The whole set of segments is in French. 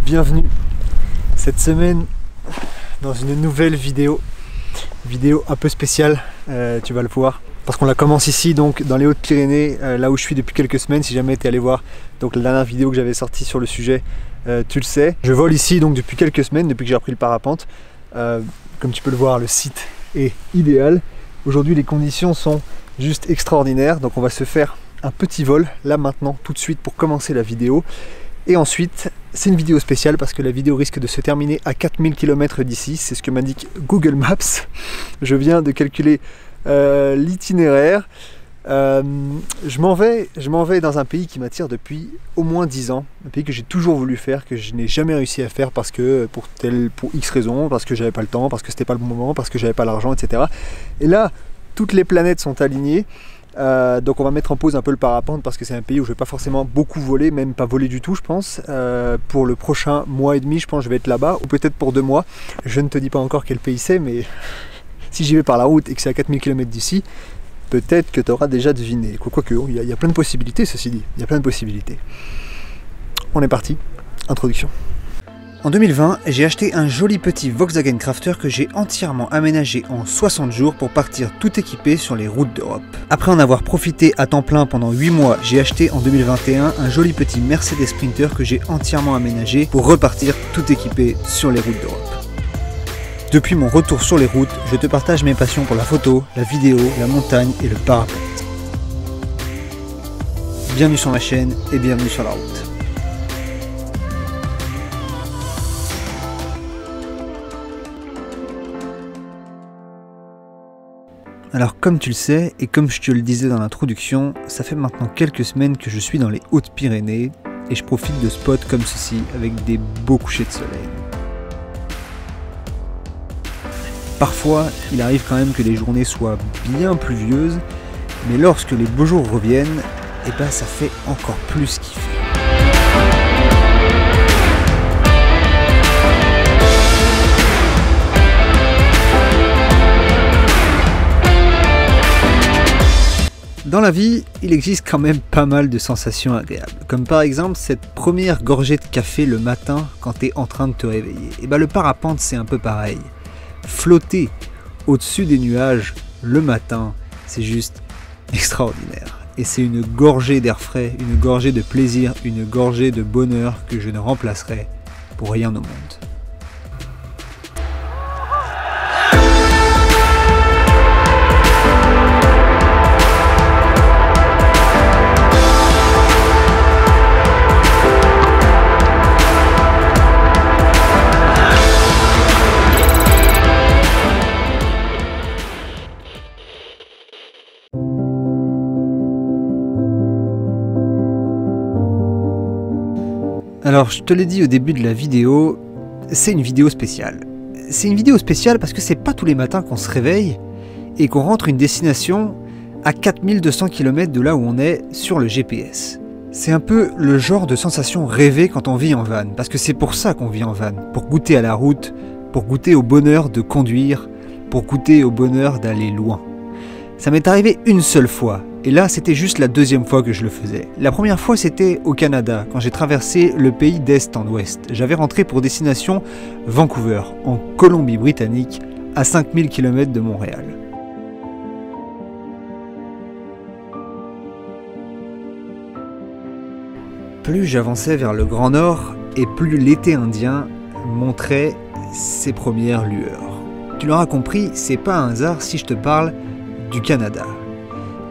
Bienvenue cette semaine dans une nouvelle vidéo un peu spéciale, tu vas le voir, parce qu'on la commence ici donc dans les Hautes-Pyrénées, là où je suis depuis quelques semaines. Si jamais tu es allé voir donc la dernière vidéo que j'avais sortie sur le sujet, tu le sais. Je vole ici donc depuis quelques semaines, depuis que j'ai appris le parapente. Comme tu peux le voir, le site est idéal. Aujourd'hui les conditions sont juste extraordinaires, donc on va se faire un petit vol là maintenant tout de suite pour commencer la vidéo. Et ensuite, c'est une vidéo spéciale parce que la vidéo risque de se terminer à 4000 km d'ici. C'est ce que m'indique Google Maps. Je viens de calculer l'itinéraire. Je m'en vais dans un pays qui m'attire depuis au moins 10 ans. Un pays que j'ai toujours voulu faire, que je n'ai jamais réussi à faire parce que pour X raisons, parce que j'avais pas le temps, parce que c'était pas le bon moment, parce que j'avais pas l'argent, etc. Et là, toutes les planètes sont alignées. Donc on va mettre en pause un peu le parapente parce que c'est un pays où je vais pas forcément beaucoup voler, même pas voler du tout je pense. Pour le prochain mois et demi je pense que je vais être là-bas, ou peut-être pour 2 mois. Je ne te dis pas encore quel pays c'est, mais si j'y vais par la route et que c'est à 4000 km d'ici, peut-être que tu auras déjà deviné. Quoique, il y a plein de possibilités, ceci dit, il y a plein de possibilités. On est parti, introduction. En 2020, j'ai acheté un joli petit Volkswagen Crafter que j'ai entièrement aménagé en 60 jours pour partir tout équipé sur les routes d'Europe. Après en avoir profité à temps plein pendant 8 mois, j'ai acheté en 2021 un joli petit Mercedes Sprinter que j'ai entièrement aménagé pour repartir tout équipé sur les routes d'Europe. Depuis mon retour sur les routes, je te partage mes passions pour la photo, la vidéo, la montagne et le parapente. Bienvenue sur ma chaîne et bienvenue sur la route. Alors comme tu le sais, et comme je te le disais dans l'introduction, ça fait maintenant quelques semaines que je suis dans les Hautes-Pyrénées et je profite de spots comme ceci avec des beaux couchers de soleil. Parfois, il arrive quand même que les journées soient bien pluvieuses, mais lorsque les beaux jours reviennent, eh ben ça fait encore plus kiffer. Dans la vie, il existe quand même pas mal de sensations agréables, comme par exemple cette première gorgée de café le matin quand tu es en train de te réveiller. Et ben le parapente c'est un peu pareil. Flotter au-dessus des nuages le matin, c'est juste extraordinaire. Et c'est une gorgée d'air frais, une gorgée de plaisir, une gorgée de bonheur que je ne remplacerai pour rien au monde. Alors, je te l'ai dit au début de la vidéo, c'est une vidéo spéciale. C'est une vidéo spéciale parce que c'est pas tous les matins qu'on se réveille et qu'on rentre une destination à 4200 km de là où on est sur le GPS. C'est un peu le genre de sensation rêvée quand on vit en van, parce que c'est pour ça qu'on vit en van, pour goûter à la route, pour goûter au bonheur de conduire, pour goûter au bonheur d'aller loin. Ça m'est arrivé une seule fois, et là c'était juste la deuxième fois que je le faisais. La première fois c'était au Canada, quand j'ai traversé le pays d'est en ouest. J'avais rentré pour destination Vancouver, en Colombie-Britannique, à 5000 km de Montréal. Plus j'avançais vers le Grand Nord, et plus l'été indien montrait ses premières lueurs. Tu l'auras compris, c'est pas un hasard si je te parle du Canada.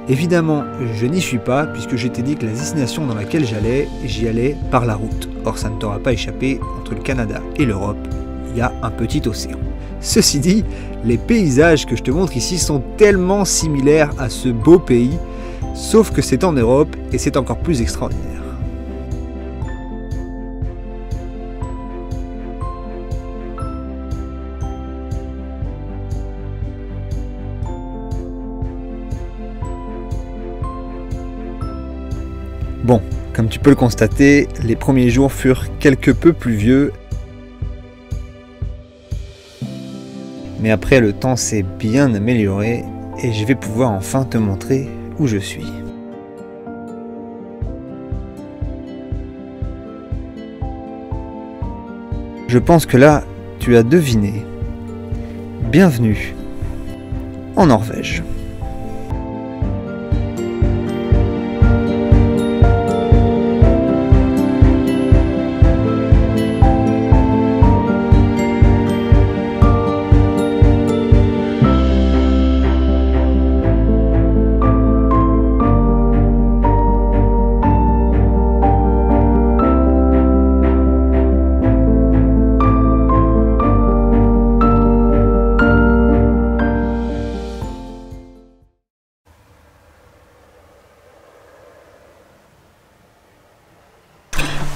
Évidemment, je n'y suis pas puisque je t'ai dit que la destination dans laquelle j'y allais par la route. Or, ça ne t'aura pas échappé, entre le Canada et l'Europe, il y a un petit océan. Ceci dit, les paysages que je te montre ici sont tellement similaires à ce beau pays, sauf que c'est en Europe et c'est encore plus extraordinaire. Bon, comme tu peux le constater, les premiers jours furent quelque peu pluvieux. Mais après, le temps s'est bien amélioré et je vais pouvoir enfin te montrer où je suis. Je pense que là, tu as deviné. Bienvenue en Norvège.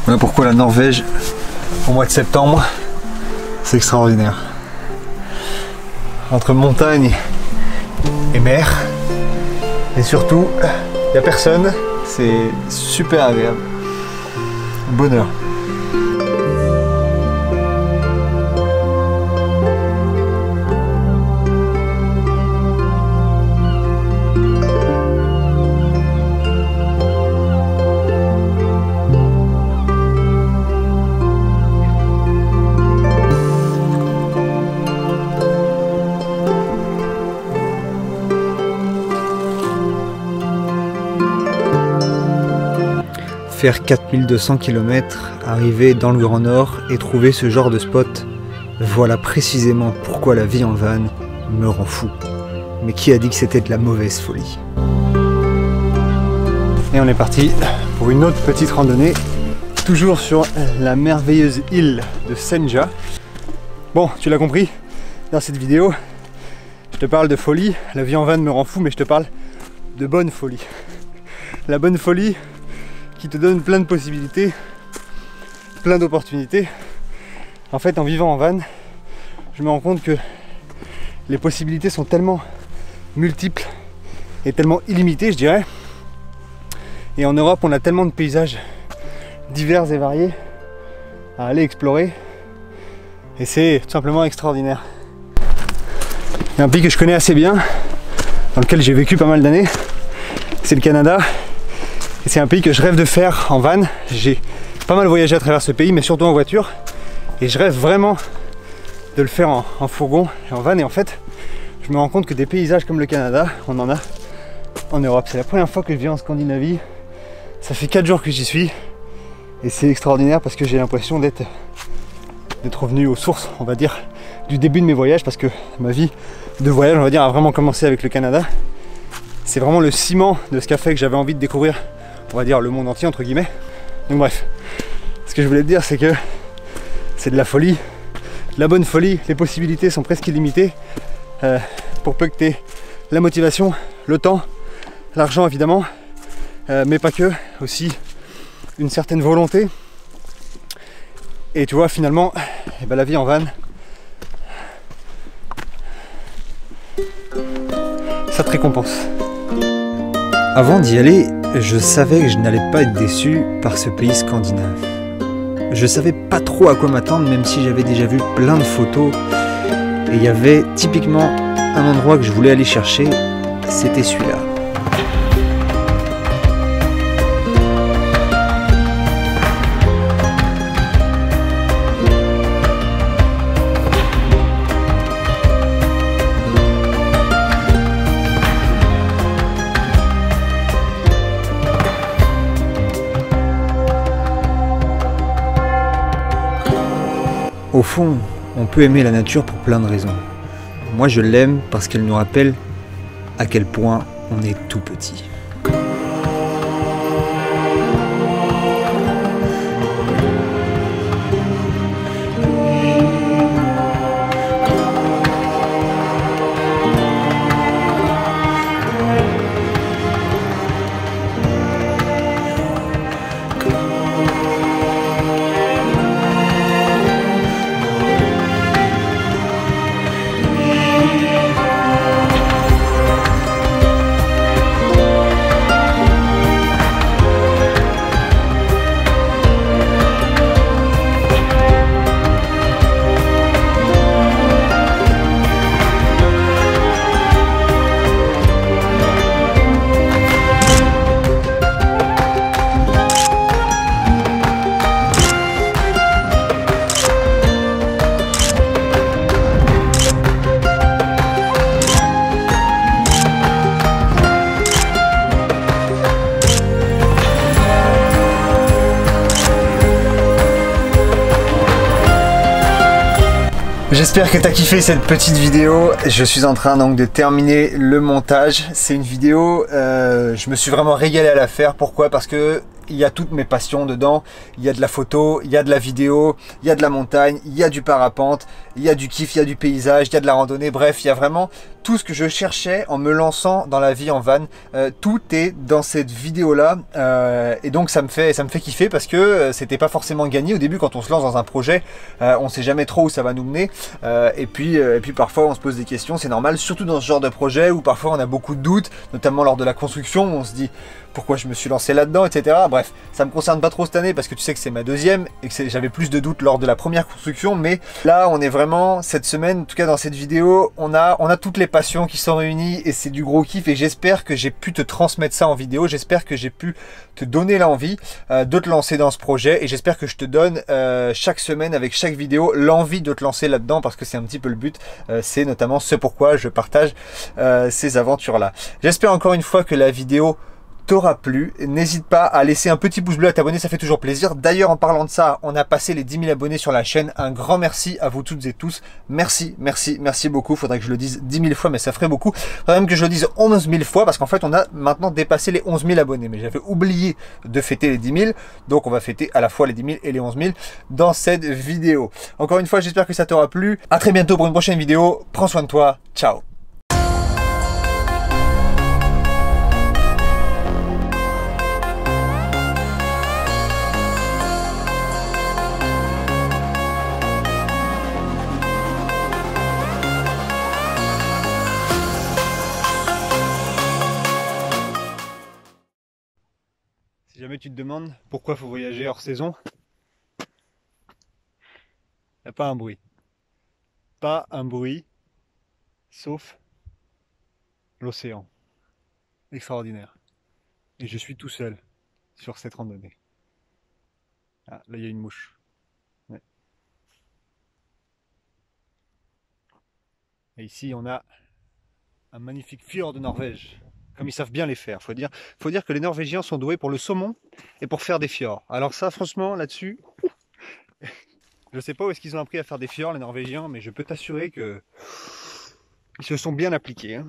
Voilà pourquoi la Norvège, au mois de septembre, c'est extraordinaire. Entre montagne et mer, et surtout, il n'y a personne, c'est super agréable. Bonheur. Faire 4200 km, arriver dans le Grand Nord et trouver ce genre de spot, voilà précisément pourquoi la vie en van me rend fou. Mais qui a dit que c'était de la mauvaise folie? Et on est parti pour une autre petite randonnée, toujours sur la merveilleuse île de Senja. Bon, tu l'as compris, dans cette vidéo, je te parle de folie. La vie en van me rend fou, mais je te parle de bonne folie. La bonne folie qui te donne plein de possibilités, plein d'opportunités. En fait, en vivant en van, je me rends compte que les possibilités sont tellement multiples et tellement illimitées, je dirais. Et en Europe, on a tellement de paysages divers et variés à aller explorer. Et c'est tout simplement extraordinaire. Il y a un pays que je connais assez bien, dans lequel j'ai vécu pas mal d'années, c'est le Canada. Et c'est un pays que je rêve de faire en van. J'ai pas mal voyagé à travers ce pays, mais surtout en voiture. Et je rêve vraiment de le faire en fourgon et en van. Et en fait, je me rends compte que des paysages comme le Canada, on en a en Europe. C'est la première fois que je viens en Scandinavie. Ça fait 4 jours que j'y suis. Et c'est extraordinaire parce que j'ai l'impression d'être revenu aux sources, on va dire, du début de mes voyages. Parce que ma vie de voyage, on va dire, a vraiment commencé avec le Canada. C'est vraiment le ciment de ce qui a fait que j'avais envie de découvrir, on va dire, le monde entier entre guillemets. Donc bref, ce que je voulais te dire, c'est que c'est de la folie, de la bonne folie. Les possibilités sont presque illimitées, pour peu que tu aies la motivation, le temps, l'argent évidemment, mais pas que, aussi une certaine volonté. Et tu vois, finalement, eh ben, la vie en van, ça te récompense. Avant d'y aller, je savais que je n'allais pas être déçu par ce pays scandinave. Je savais pas trop à quoi m'attendre, même si j'avais déjà vu plein de photos. Et il y avait typiquement un endroit que je voulais aller chercher, c'était celui-là. Au fond, on peut aimer la nature pour plein de raisons. Moi, je l'aime parce qu'elle nous rappelle à quel point on est tout petit. J'espère que tu as kiffé cette petite vidéo. Je suis en train donc de terminer le montage. C'est une vidéo, je me suis vraiment régalé à la faire. Pourquoi? Parce que il y a toutes mes passions dedans. Il y a de la photo, il y a de la vidéo, il y a de la montagne, il y a du parapente, il y a du kiff, il y a du paysage, il y a de la randonnée. Bref, il y a vraiment tout ce que je cherchais en me lançant dans la vie en van. Tout est dans cette vidéo là. Et donc ça me fait kiffer parce que c'était pas forcément gagné. Au début, quand on se lance dans un projet, on sait jamais trop où ça va nous mener. Et puis parfois on se pose des questions, c'est normal, surtout dans ce genre de projet où parfois on a beaucoup de doutes, notamment lors de la construction, où on se dit pourquoi je me suis lancé là-dedans, etc. Bref, ça me concerne pas trop cette année parce que tu sais que c'est ma deuxième et que j'avais plus de doutes lors de la première construction, mais là on est vraiment, cette semaine, en tout cas dans cette vidéo, on a toutes les passions qui sont réunies et c'est du gros kiff et j'espère que j'ai pu te transmettre ça en vidéo, j'espère que j'ai pu te donner l'envie de te lancer dans ce projet et j'espère que je te donne chaque semaine avec chaque vidéo l'envie de te lancer là-dedans parce que c'est un petit peu le but, c'est notamment ce pourquoi je partage ces aventures-là. J'espère encore une fois que la vidéo t'aura plu. N'hésite pas à laisser un petit pouce bleu, à t'abonner, ça fait toujours plaisir. D'ailleurs, en parlant de ça, on a passé les 10 000 abonnés sur la chaîne. Un grand merci à vous toutes et tous. Merci, merci, merci beaucoup. Faudrait que je le dise 10 000 fois, mais ça ferait beaucoup. Faudrait même que je le dise 11 000 fois, parce qu'en fait, on a maintenant dépassé les 11 000 abonnés. Mais j'avais oublié de fêter les 10 000. Donc, on va fêter à la fois les 10 000 et les 11 000 dans cette vidéo. Encore une fois, j'espère que ça t'aura plu. À très bientôt pour une prochaine vidéo. Prends soin de toi. Ciao. Si jamais tu te demandes pourquoi il faut voyager hors saison, il n'y a pas un bruit. Pas un bruit, sauf l'océan. Extraordinaire. Et je suis tout seul sur cette randonnée. Ah, là il y a une mouche. Ouais. Et ici on a un magnifique fjord de Norvège. Comme ils savent bien les faire, faut dire que les Norvégiens sont doués pour le saumon et pour faire des fjords. Alors ça, franchement, là-dessus, je sais pas où est-ce qu'ils ont appris à faire des fjords, les Norvégiens, mais je peux t'assurer que ils se sont bien appliqués. Hein.